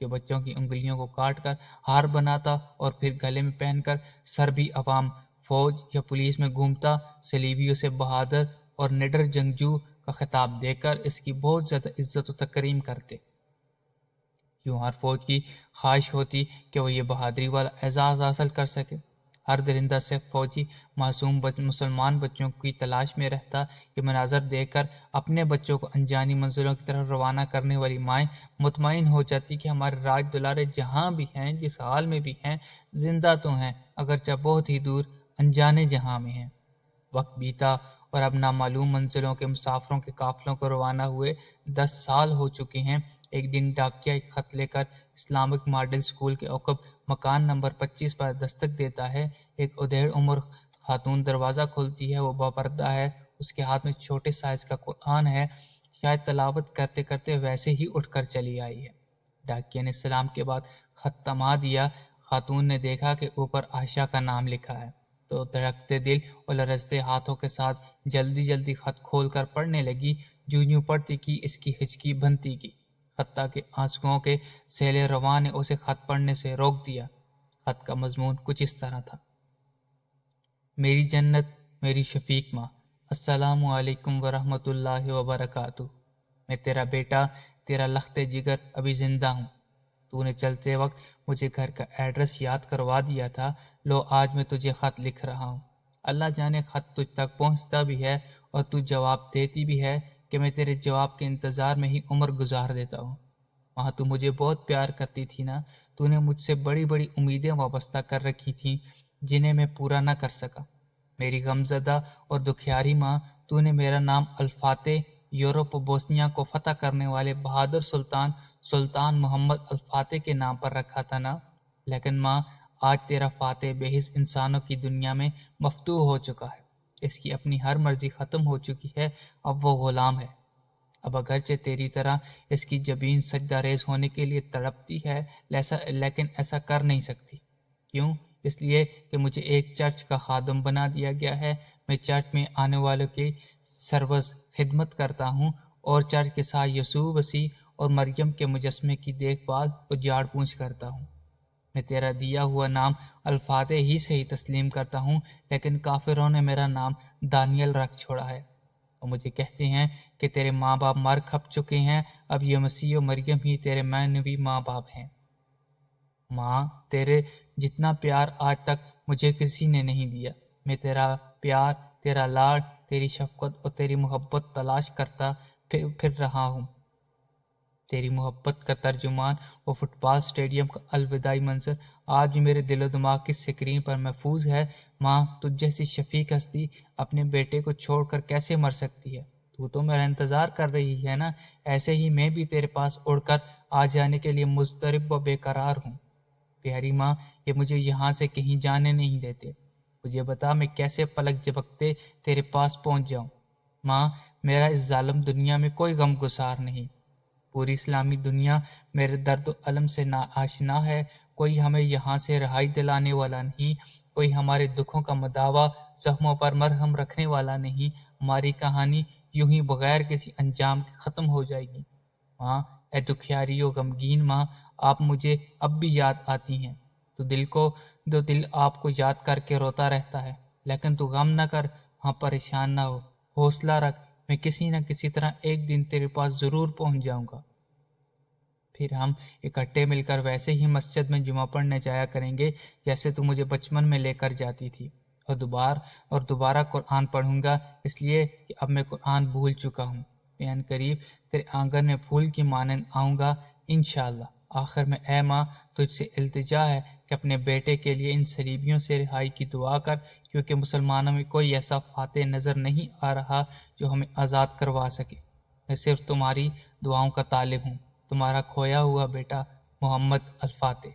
جو بچوں کی انگلیوں کو کاٹ کر ہار بناتا اور پھر گلے میں پہن کر سربی عوام فوج یا پولیس میں گھومتا، صلیبیوں سے بہادر اور نڈر جنگجو کا خطاب دے کر اس کی بہت زیادہ عزت و تکریم کرتے۔ یوں ہر فوج کی خواہش ہوتی کہ وہ یہ بہادری والا اعزاز حاصل کر سکے۔ ہر درندہ صف فوجی معصوم مسلمان بچوں کی تلاش میں رہتا۔ یہ مناظر دیکھ کر اپنے بچوں کو انجانی منزلوں کی طرف روانہ کرنے والی مائیں مطمئن ہو جاتی کہ ہمارے راج دلارے جہاں بھی ہیں، جس حال میں بھی ہیں، زندہ تو ہیں، اگرچہ بہت ہی دور انجانے جہاں میں ہیں۔ وقت بیتا اور اب نامعلوم منزلوں کے مسافروں کے قافلوں کو روانہ ہوئے 10 سال ہو چکے ہیں۔ ایک دن ڈاکیہ ایک خط لے کر اسلامک ماڈل اسکول کے عقب مکان نمبر 25 پر دستک دیتا ہے۔ ایک ادھیڑ عمر خاتون دروازہ کھولتی ہے۔ وہ باپردہ ہے، اس کے ہاتھ میں چھوٹے سائز کا قرآن ہے، شاید تلاوت کرتے کرتے ویسے ہی اٹھ کر چلی آئی ہے۔ ڈاکیہ نے سلام کے بعد خط تما دیا۔ خاتون نے دیکھا کہ اوپر عائشہ کا نام لکھا ہے تو دھڑکتے دل اور لرزتے ہاتھوں کے ساتھ جلدی جلدی خط کھول کر پڑھنے لگی۔ جوں پڑھتی کی اس کی ہچکی بنتی کی، حتیٰ کہ آنسوؤں کے سیل رواں نے اسے خط پڑھنے سے روک دیا۔ خط کا مضمون کچھ اس طرح تھا: میری جنت، میری شفیق ماں، السلام علیکم ورحمۃ اللہ وبرکاتہ۔ میں تیرا بیٹا، تیرا لخت جگر ابھی زندہ ہوں۔ تو نے چلتے وقت مجھے گھر کا ایڈریس یاد کروا دیا تھا، لو آج میں تجھے خط لکھ رہا ہوں۔ اللہ جانے خط تجھ تک پہنچتا بھی ہے اور تو جواب دیتی بھی ہے کہ میں تیرے جواب کے انتظار میں ہی عمر گزار دیتا ہوں۔ وہاں تو مجھے بہت پیار کرتی تھی نا، تو نے مجھ سے بڑی بڑی امیدیں وابستہ کر رکھی تھیں جنہیں میں پورا نہ کر سکا۔ میری غمزدہ اور دکھیاری ماں، تو نے میرا نام الفاتح، یورپ و بوسنیا کو فتح کرنے والے بہادر سلطان محمد الفاتح کے نام پر رکھا تھا نا۔ لیکن ماں، آج تیرا فاتح بے حس انسانوں کی دنیا میں مفتوح ہو چکا ہے۔ اس کی اپنی ہر مرضی ختم ہو چکی ہے، اب وہ غلام ہے۔ اب اگرچہ تیری طرح اس کی جبین سجدہ ریز ہونے کے لیے تڑپتی ہے، لیکن ایسا کر نہیں سکتی۔ کیوں؟ اس لیے کہ مجھے ایک چرچ کا خادم بنا دیا گیا ہے۔ میں چرچ میں آنے والوں کی سروس خدمت کرتا ہوں اور چرچ کے ساتھ یسوع مسیح اور مریم کے مجسمے کی دیکھ بھال اور جھاڑ پونچھ کرتا ہوں۔ میں تیرا دیا ہوا نام الفاتح ہی سے ہی تسلیم کرتا ہوں، لیکن کافروں نے میرا نام دانیل رکھ چھوڑا ہے اور مجھے کہتے ہیں کہ تیرے ماں باپ مر کھپ چکے ہیں، اب یہ مسیح و مریم ہی تیرے معنوی ماں باپ ہیں۔ ماں، تیرے جتنا پیار آج تک مجھے کسی نے نہیں دیا۔ میں تیرا پیار، تیرا لاڈ، تیری شفقت اور تیری محبت تلاش کرتا پھر رہا ہوں۔ تیری محبت کا ترجمان وہ فٹ بال اسٹیڈیم کا الوداعی منظر آج بھی میرے دل و دماغ کی سکرین پر محفوظ ہے۔ ماں، تجھ جیسی شفیق ہستی اپنے بیٹے کو چھوڑ کر کیسے مر سکتی ہے؟ تو میرا انتظار کر رہی ہے نا، ایسے ہی میں بھی تیرے پاس اڑ کر آ جانے کے لیے مضطرب و بے قرار ہوں۔ پیاری ماں، یہ مجھے یہاں سے کہیں جانے نہیں دیتے۔ مجھے بتا میں کیسے پلک جھپکتے تیرے پاس پہنچ جاؤں۔ ماں، میرا اس ظالم دنیا میں کوئی غم گسار نہیں۔ پوری اسلامی دنیا میرے درد و الم سے ناآشنا ہے۔ کوئی ہمیں یہاں سے رہائی دلانے والا نہیں، کوئی ہمارے دکھوں کا مداوا، زخموں پر مرہم رکھنے والا نہیں۔ ہماری کہانی یوں ہی بغیر کسی انجام کے ختم ہو جائے گی۔ ماں، اے دکھیاری و غمگین ماں، آپ مجھے اب بھی یاد آتی ہیں۔ تو دل آپ کو یاد کر کے روتا رہتا ہے، لیکن تو غم نہ کر، ہاں پریشان نہ ہو، حوصلہ رکھ، میں کسی نہ کسی طرح ایک دن تیرے پاس ضرور پہنچ جاؤں گا۔ پھر ہم اکٹھے مل کر ویسے ہی مسجد میں جمعہ پڑھنے جایا کریں گے جیسے تو مجھے بچپن میں لے کر جاتی تھی، اور دوبارہ قرآن پڑھوں گا، اس لیے کہ اب میں قرآن بھول چکا ہوں۔ میں ان قریب تیرے آنگن میں پھول کی مانند آؤں گا انشاءاللہ۔ آخر میں اے ماں، تجھ سے التجا ہے کہ اپنے بیٹے کے لیے ان صلیبیوں سے رہائی کی دعا کر، کیونکہ مسلمانوں میں کوئی ایسا فاتح نظر نہیں آ رہا جو ہمیں آزاد کروا سکے۔ میں صرف تمہاری دعاؤں کا طالب ہوں۔ تمہارا کھویا ہوا بیٹا محمد الفاتح۔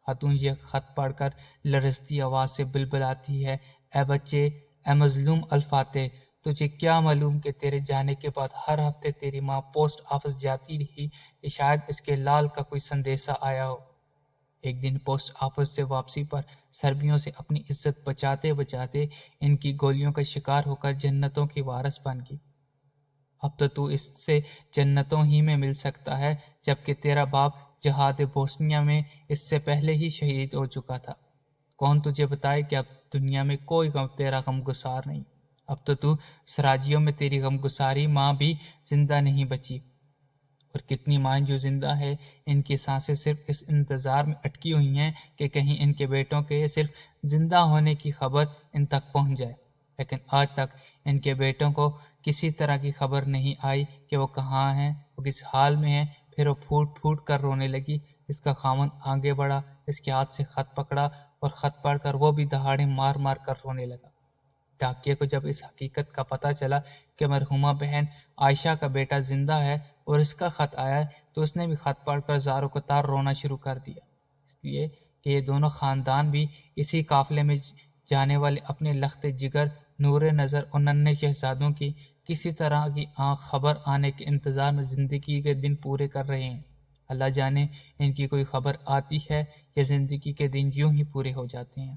خاتون یہ خط پڑھ کر لرزتی آواز سے بلبلاتی ہے: اے بچے، اے مظلوم الفاتح، تجھے کیا معلوم کہ تیرے جانے کے بعد ہر ہفتے تیری ماں پوسٹ آفس جاتی رہی کہ شاید اس کے لال کا کوئی سندیسہ آیا ہو۔ ایک دن پوسٹ آفس سے واپسی پر سربیوں سے اپنی عزت بچاتے بچاتے ان کی گولیوں کا شکار ہو کر جنتوں کی وارث بن گئی۔ اب تو اس سے جنتوں ہی میں مل سکتا ہے، جبکہ تیرا باپ جہاد بوسنیا میں اس سے پہلے ہی شہید ہو چکا تھا۔ کون تجھے بتائے کہ اب دنیا میں کوئی تیرا غمگسار نہیں؟ اب تو سراجیوں میں تیری غمگساری ماں بھی زندہ نہیں بچی، اور کتنی مائیں جو زندہ ہے ان کی سانسیں صرف اس انتظار میں اٹکی ہوئی ہیں کہ کہیں ان کے بیٹوں کے صرف زندہ ہونے کی خبر ان تک پہنچ جائے، لیکن آج تک ان کے بیٹوں کو کسی طرح کی خبر نہیں آئی کہ وہ کہاں ہیں، وہ کس حال میں ہیں۔ پھر وہ پھوٹ پھوٹ کر رونے لگی۔ اس کا خاوند آگے بڑھا، اس کے ہاتھ سے خط پکڑا اور خط پڑھ کر وہ بھی دہاڑے مار مار کر رونے لگا۔ ڈاکیے کو جب اس حقیقت کا پتہ چلا کہ مرحومہ بہن عائشہ کا بیٹا زندہ ہے اور اس کا خط آیا ہے، تو اس نے بھی خط پڑھ کر زاروں کو تار رونا شروع کر دیا، اس لیے کہ یہ دونوں خاندان بھی اسی قافلے میں جانے والے اپنے لخت جگر، نور نظر اور ننھے شہزادوں کی کسی طرح کی خبر آنے کے انتظار میں زندگی کے دن پورے کر رہے ہیں۔ اللہ جانے ان کی کوئی خبر آتی ہے یا زندگی کے دن یوں ہی پورے ہو جاتے ہیں۔